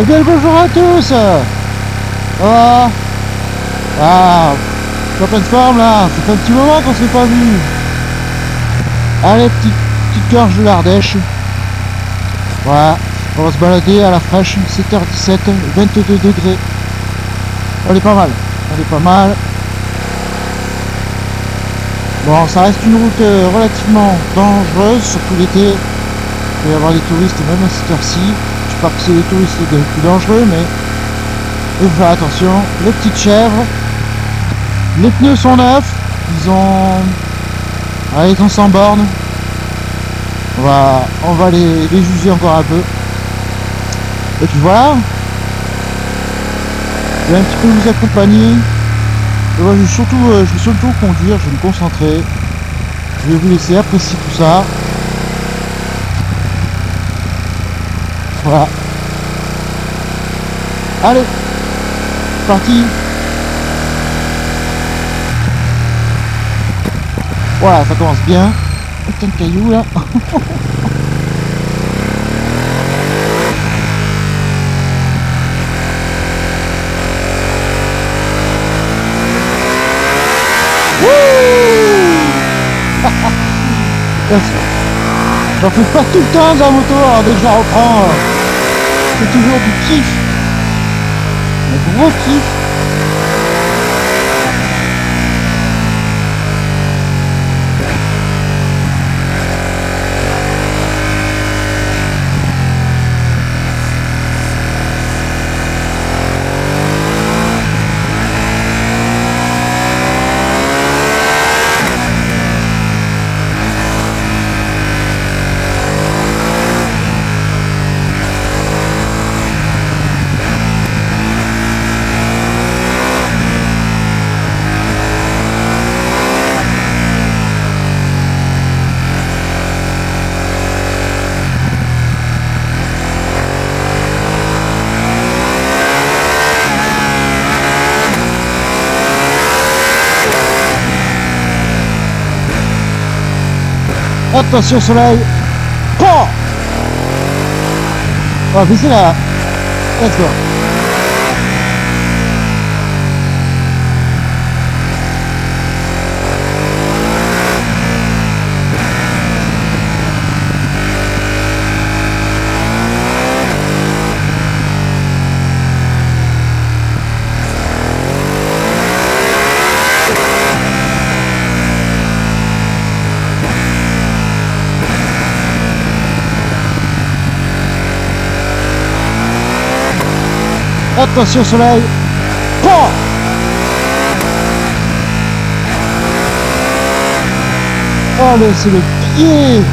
bien le bonjour à tous. Ah, ah, je suis en pleine forme là, ça fait un petit moment qu'on s'est pas vu. Allez, petite gorge de l'Ardèche. Voilà, on va se balader à la fraîche, 7h17, 22 degrés. On est pas mal, on est pas mal. Bon, ça reste une route relativement dangereuse, surtout l'été. Il peut y avoir des touristes même à cette heure-ci. Je sais pas que c'est les touristes les plus dangereux, mais il faut faire attention. Les petites chèvres, les pneus sont neufs, ils ont 100 bornes. On va les user encore un peu. Et puis voilà. Je vais un petit peu vous accompagner. Et moi, je vais surtout conduire, je vais me concentrer. Je vais vous laisser apprécier tout ça. Voilà. Allez, c'est parti. Voilà, ça commence bien. Putain de cailloux là. J'en fais pas tout le temps de la moto, alors dès que je la reprends, c'est toujours du kiff. Un gros kiff. Attention soleil. Oh, on va baisser là. Let's go. Attention soleil. Oh, oh c'est le pied.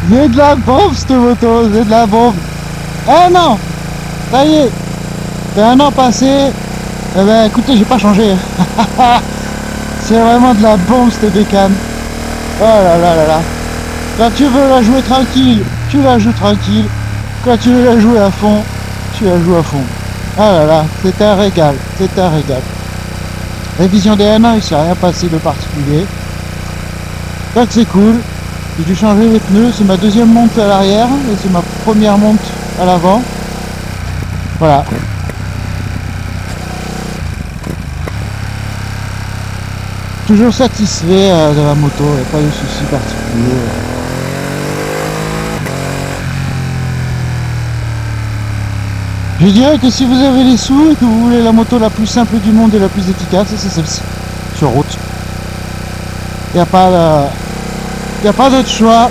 C'est de la bombe cette moto, c'est de la bombe. Eh non, ça y est, c'est un an passé. Eh ben écoutez, j'ai pas changé. C'est vraiment de la bombe cette bécane. Oh là là là là. Quand tu veux la jouer tranquille, tu la joues tranquille. Quand tu veux la jouer à fond, tu la joues à fond. Ah là là, c'est un régal, c'est un régal. Révision des 1 an, il s'est rien passé de particulier. Donc c'est cool. J'ai dû changer les pneus, c'est ma deuxième monte à l'arrière et c'est ma première monte à l'avant. Voilà. Toujours satisfait de la moto, il n'y a pas de soucis particuliers. Je dirais que si vous avez les sous et que vous voulez la moto la plus simple du monde et la plus efficace, c'est celle-ci, sur route. Il n'y a pas d'autre choix.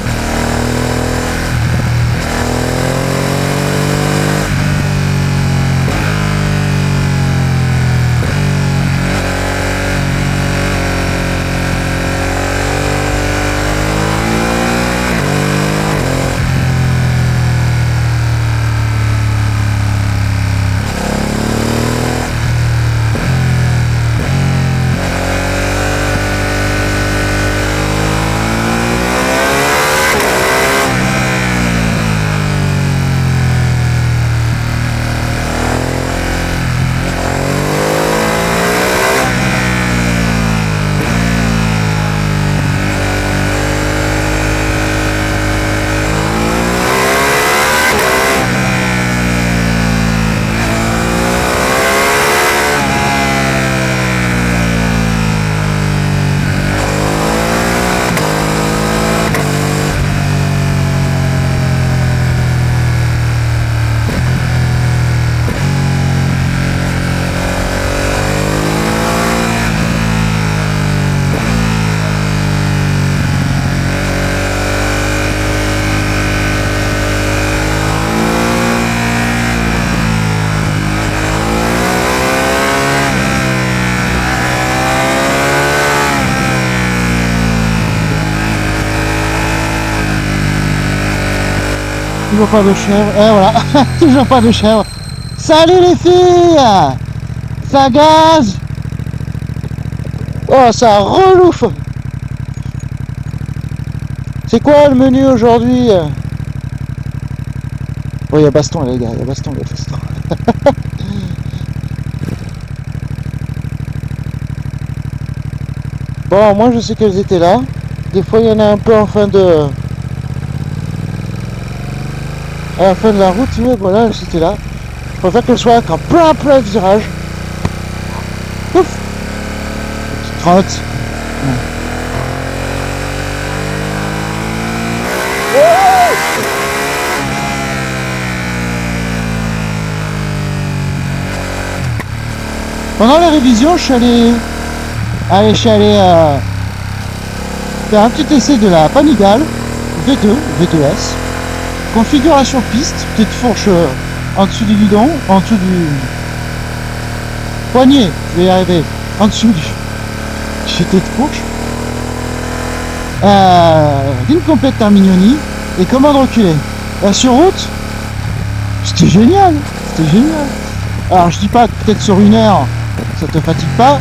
Toujours pas de chèvre, et voilà, toujours pas de chèvre. Salut les filles. Ça gaz. Oh, ça relouffe. C'est quoi le menu aujourd'hui? Oh, il y a baston les gars, il y a baston, Bon, moi je sais qu'elles étaient là. Des fois il y en a un peu en fin de... à la fin de la route, mais voilà, c'était là. Je préfère qu'elle soit en plein virage. Ouf. Petite trotte. Pendant la révision, je suis allé faire un petit essai de la Panigale V2S. Configuration piste, petite fourche en dessous du guidon, en dessous du poignet, je vais y arriver, en dessous du jeté de fourche. Ligne complète Terminioni et commande reculée. Sur route, c'était génial, c'était génial. Alors je dis pas que peut-être sur 1 heure, ça te fatigue pas,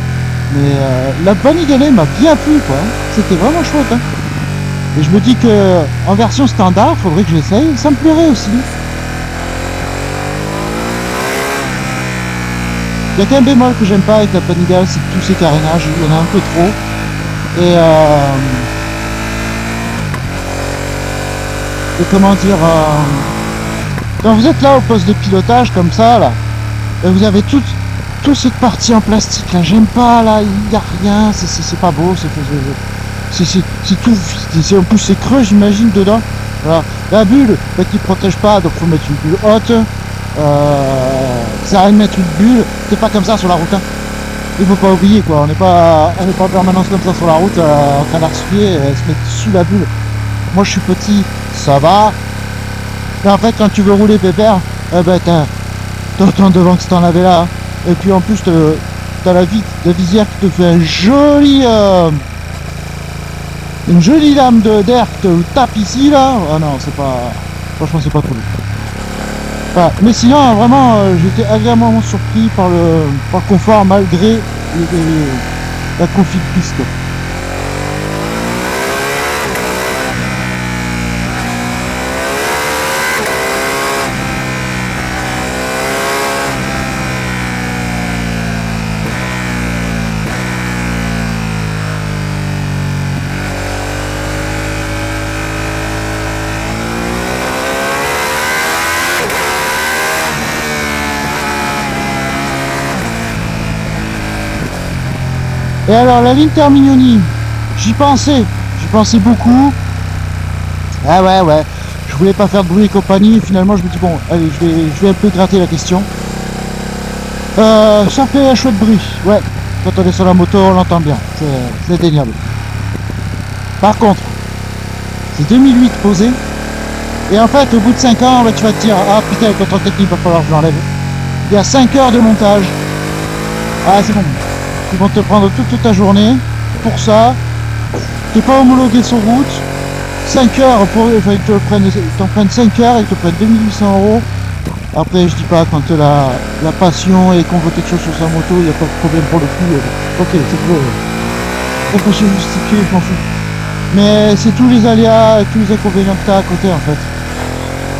mais la Panigale m'a bien plu quoi. C'était vraiment chouette. Hein. Et je me dis que en version standard, faudrait que j'essaye, ça me plairait aussi. Il n'y a qu'un bémol que j'aime pas avec la Panigale, c'est tous ces carénages, il y en a un peu trop. Et comment dire, quand vous êtes là au poste de pilotage comme ça, là, et vous avez toute cette partie en plastique là, j'aime pas là, il n'y a rien, c'est pas beau, c'est tout vide, en plus c'est creux j'imagine dedans. Voilà. La bulle qui protège pas, donc faut mettre une bulle haute. Ça rien de mettre une bulle, c'est pas comme ça sur la route. Hein. Il faut pas oublier quoi, on n'est pas en permanence comme ça sur la route en train d'arsuer et se mettre sous la bulle. Moi je suis petit, ça va. Mais en fait quand tu veux rouler pépère, eh ben t'as autant devant que si t'en avais là. Hein. Et puis en plus t'as la visière qui te fait un joli Une jolie lame d'air qui te tape ici là. Ah non, c'est pas. Franchement, c'est pas cool. Voilà. Mais sinon, vraiment, j'étais agréablement surpris par le confort malgré la config piste. Et alors la ligne Terminioni, j'y pensais beaucoup. Ah ouais, je voulais pas faire de bruit et compagnie, et finalement je me dis bon, allez, je vais un peu gratter la question. Ça fait un chouette bruit, ouais, quand on est sur la moto on l'entend bien, c'est indéniable. Par contre, c'est 2008 posé, et en fait au bout de 5 ans, bah, tu vas te dire, ah putain, le contrôle technique, va falloir que je l'enlève. Il y a 5 heures de montage, ah c'est bon. Ils vont te prendre toute ta journée pour ça. T'es pas homologué sur route. 5 heures pour. Enfin, ils t'en prennent 5 heures, ils te prennent 2800 €. Après, je dis pas, quand la passion et qu'on veut quelque chose sur sa moto, il n'y a pas de problème pour le coup. Ok, on peut se justifier, je m'en fous. Mais c'est tous les aléas et tous les inconvénients que t'as à côté en fait.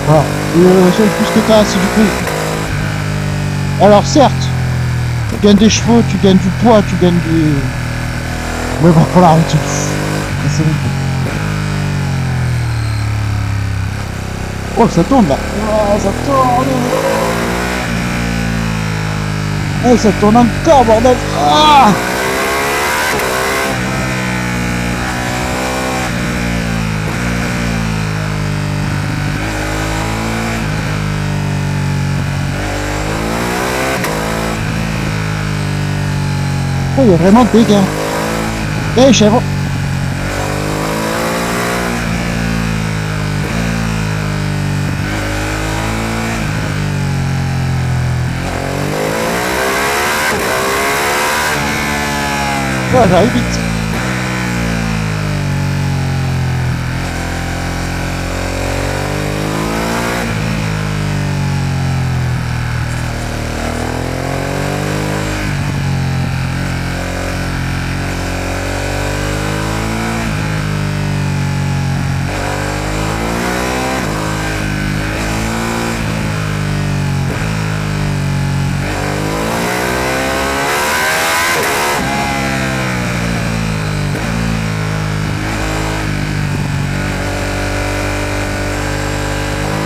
Voilà. Le seul plus que t'as, c'est du prix. Alors certes, tu gagnes des chevaux, tu gagnes du poids, tu gagnes du. Mais bon, faut l'arrêter. C'est bon. Oh, ça tourne là. Oh, ça tourne. Eh, ça tourne encore, bordel. Ah, il y a vraiment des gains. Eh, chèvre. Ouais, j'arrive vite.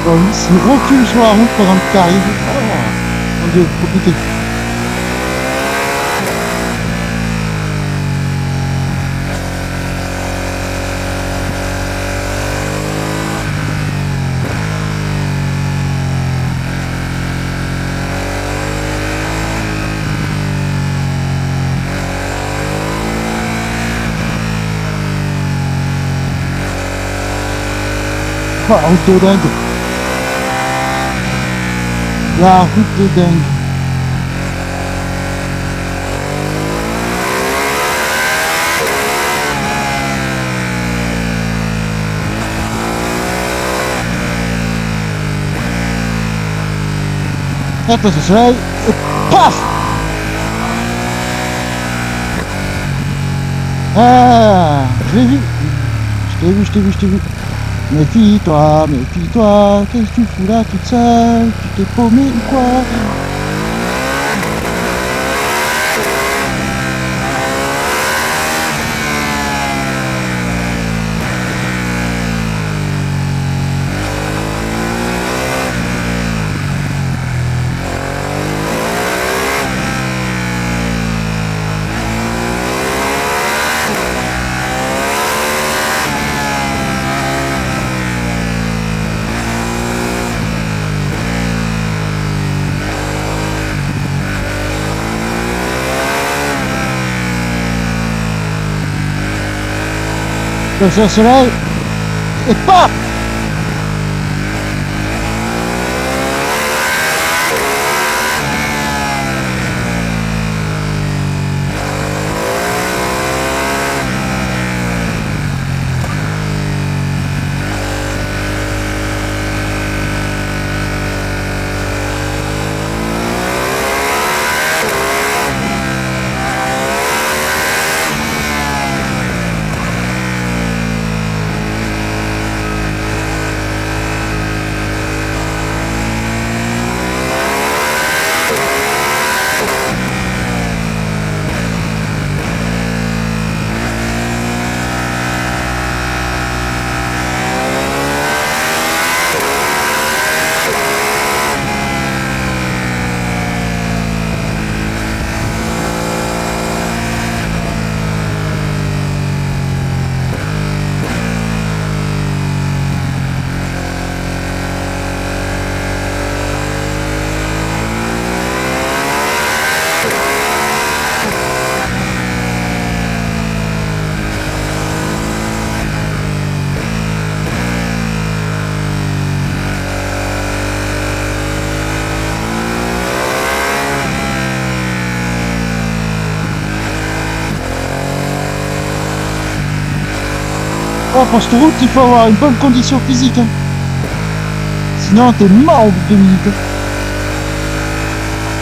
Bon, il recule sur la route pendant que tu arrives. Oh, mon dieu, compliqué. Oh, la route de dingue. La route de dingue. Hop, le soleil. Et paf! Ah, je l'ai vu. Je t'ai vu. Méfie-toi, qu'est-ce que tu fous là toute seule? Tu t'es paumé ou quoi? Le soleil. Et paf! pour cette route, il faut avoir une bonne condition physique. Hein. Sinon, t'es mort au bout de 2 minutes.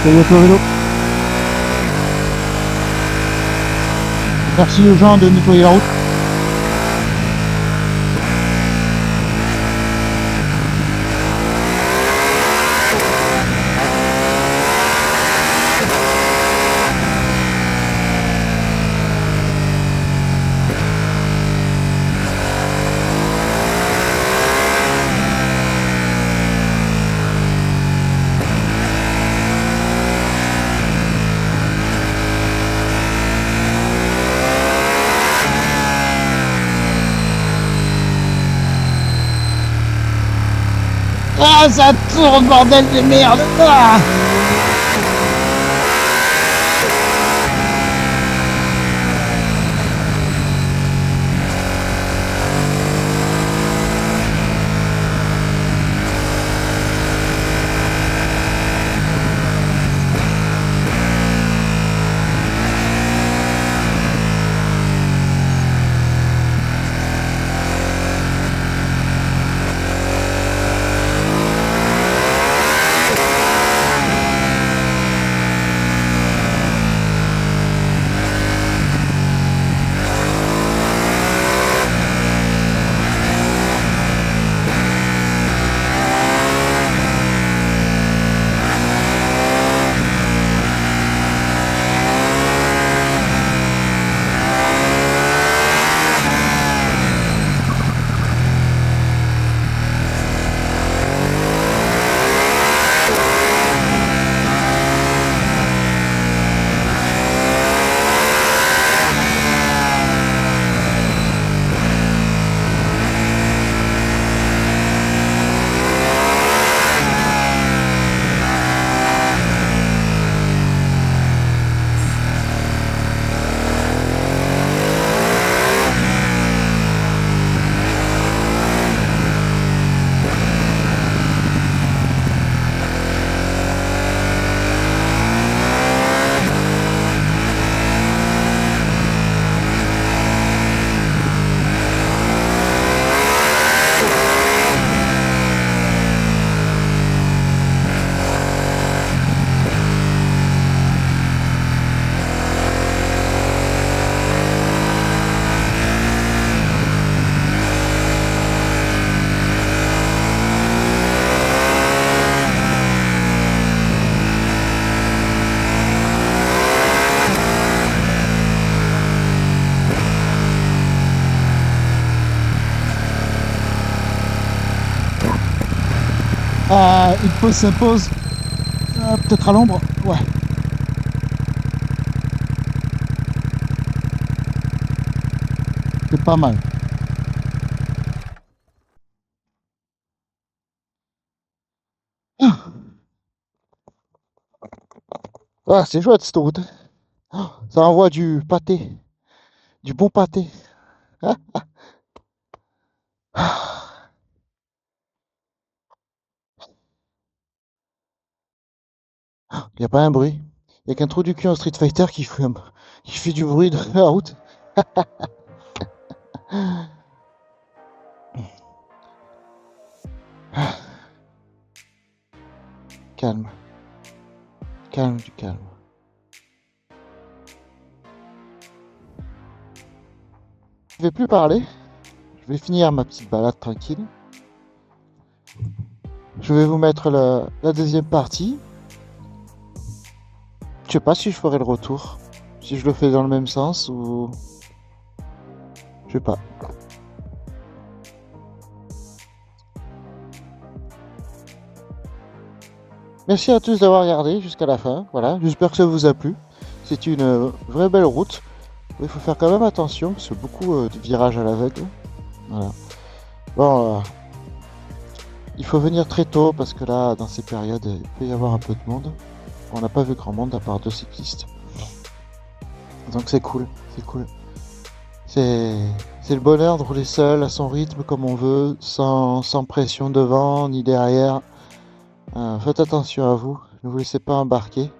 Salut à toi, vélo. Merci aux gens de nettoyer la route. Ah, ça tourne, bordel de merde. Ah. Une pause s'impose. Peut-être à l'ombre. Ouais. C'est pas mal. Ah, c'est chouette cette route. Ça envoie du pâté. Du bon pâté. Il n'y a pas un bruit. Il n'y a qu'un trou du cul en Street Fighter qui fait du bruit de la route. Calme. Calme du calme. Je vais plus parler. Je vais finir ma petite balade tranquille. Je vais vous mettre la deuxième partie. Je sais pas si je ferai le retour. Si je le fais dans le même sens ou... Je sais pas. Merci à tous d'avoir regardé jusqu'à la fin. Voilà, j'espère que ça vous a plu. C'est une vraie belle route. Il faut faire quand même attention parce que beaucoup de virages à l'aveugle. Voilà. Bon, il faut venir très tôt parce que là, dans ces périodes, il peut y avoir un peu de monde. On n'a pas vu grand monde à part 2 cyclistes. Donc c'est cool, c'est cool. C'est le bonheur de rouler seul à son rythme comme on veut, sans pression devant ni derrière. Faites attention à vous, ne vous laissez pas embarquer.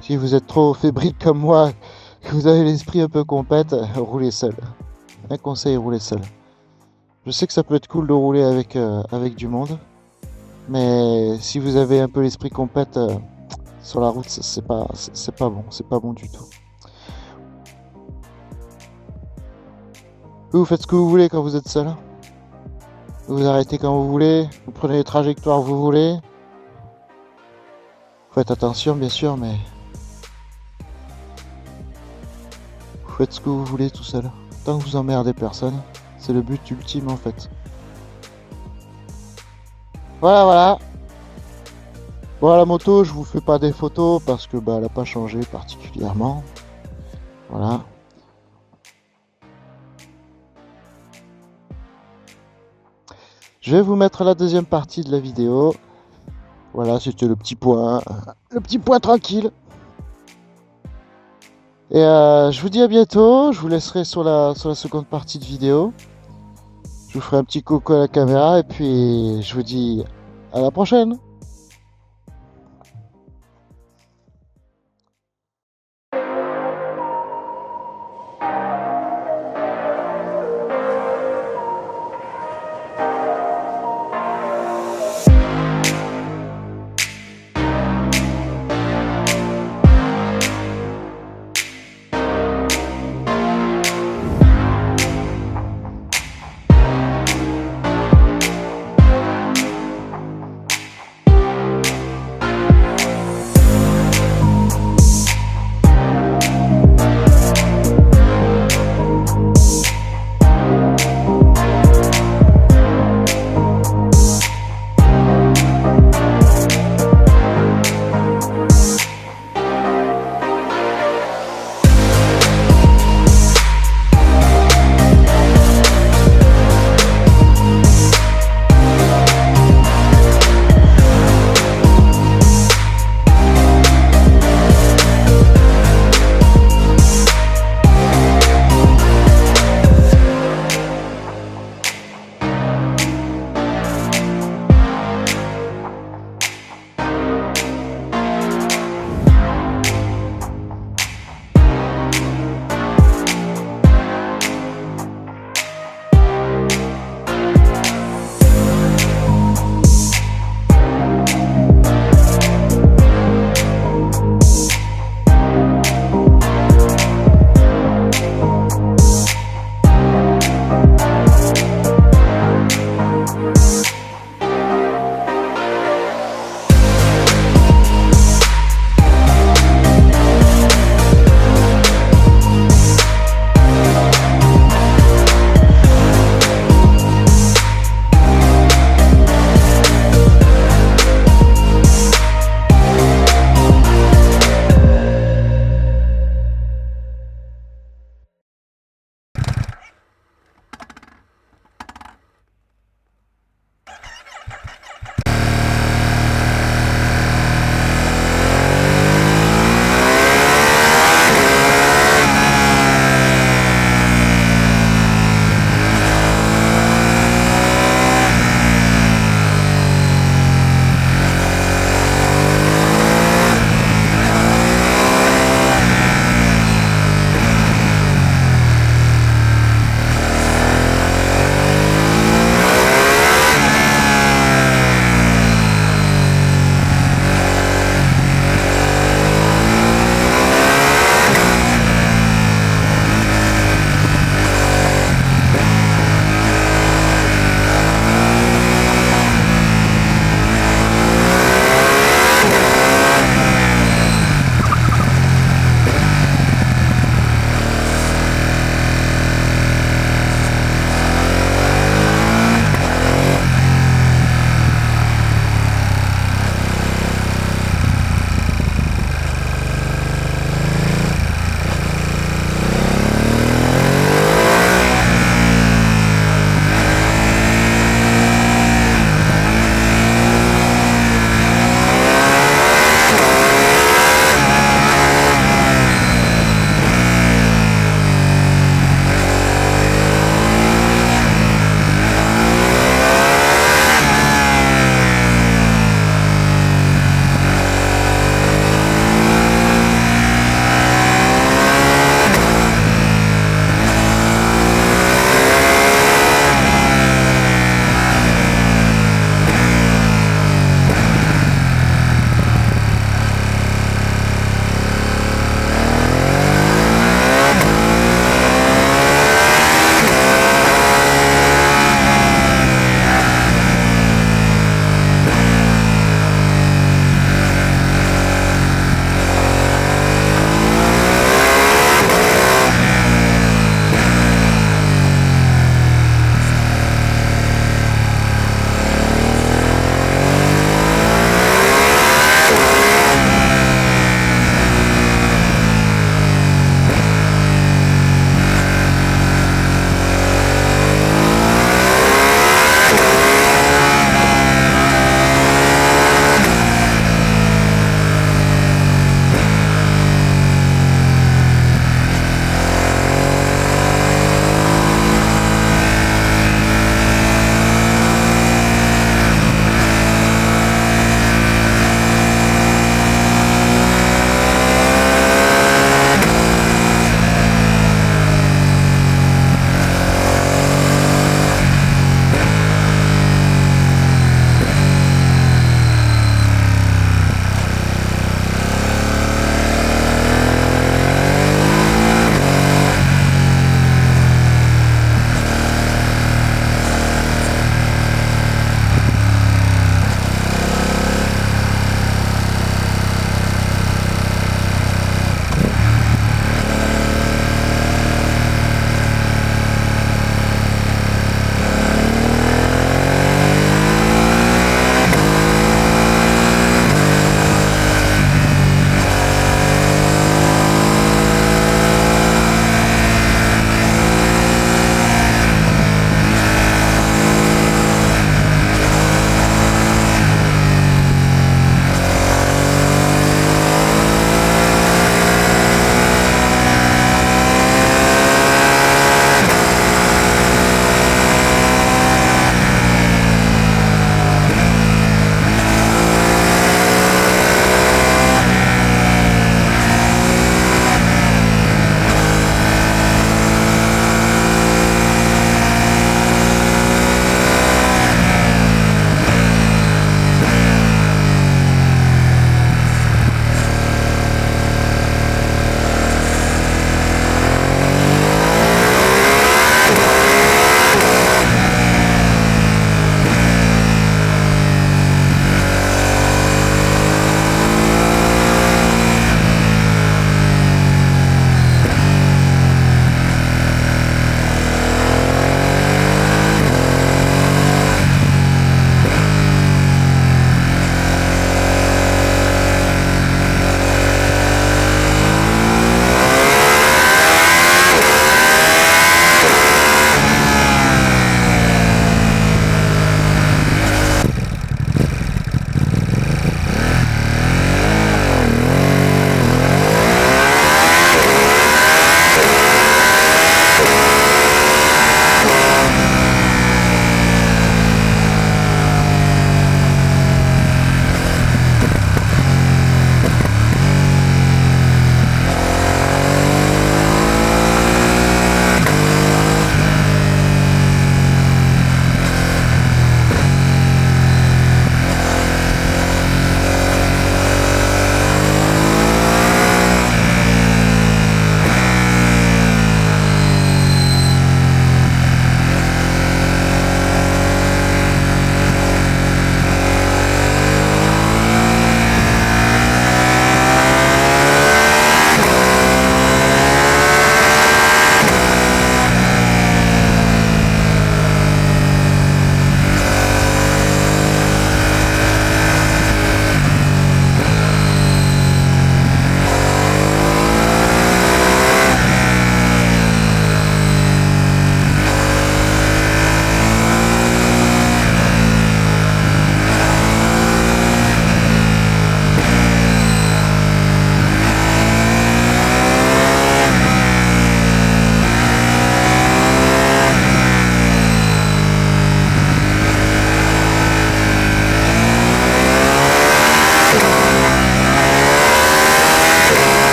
Si vous êtes trop fébrile comme moi, que vous avez l'esprit un peu compète, roulez seul. Un conseil, roulez seul. Je sais que ça peut être cool de rouler avec du monde, mais si vous avez un peu l'esprit compète sur la route, c'est pas bon, c'est pas bon du tout. Vous faites ce que vous voulez quand vous êtes seul. Vous vous arrêtez quand vous voulez, vous prenez les trajectoires que vous voulez. Faites attention bien sûr, mais vous faites ce que vous voulez tout seul. Tant que vous emmerdez personne, c'est le but ultime en fait. Voilà, voilà. Bon, à la moto, je vous fais pas des photos parce que bah, elle a pas changé particulièrement. Voilà. Je vais vous mettre la deuxième partie de la vidéo. Voilà, c'était le petit point tranquille. Et je vous dis à bientôt. Je vous laisserai sur la seconde partie de vidéo. Je vous ferai un petit coucou à la caméra et puis je vous dis à la prochaine.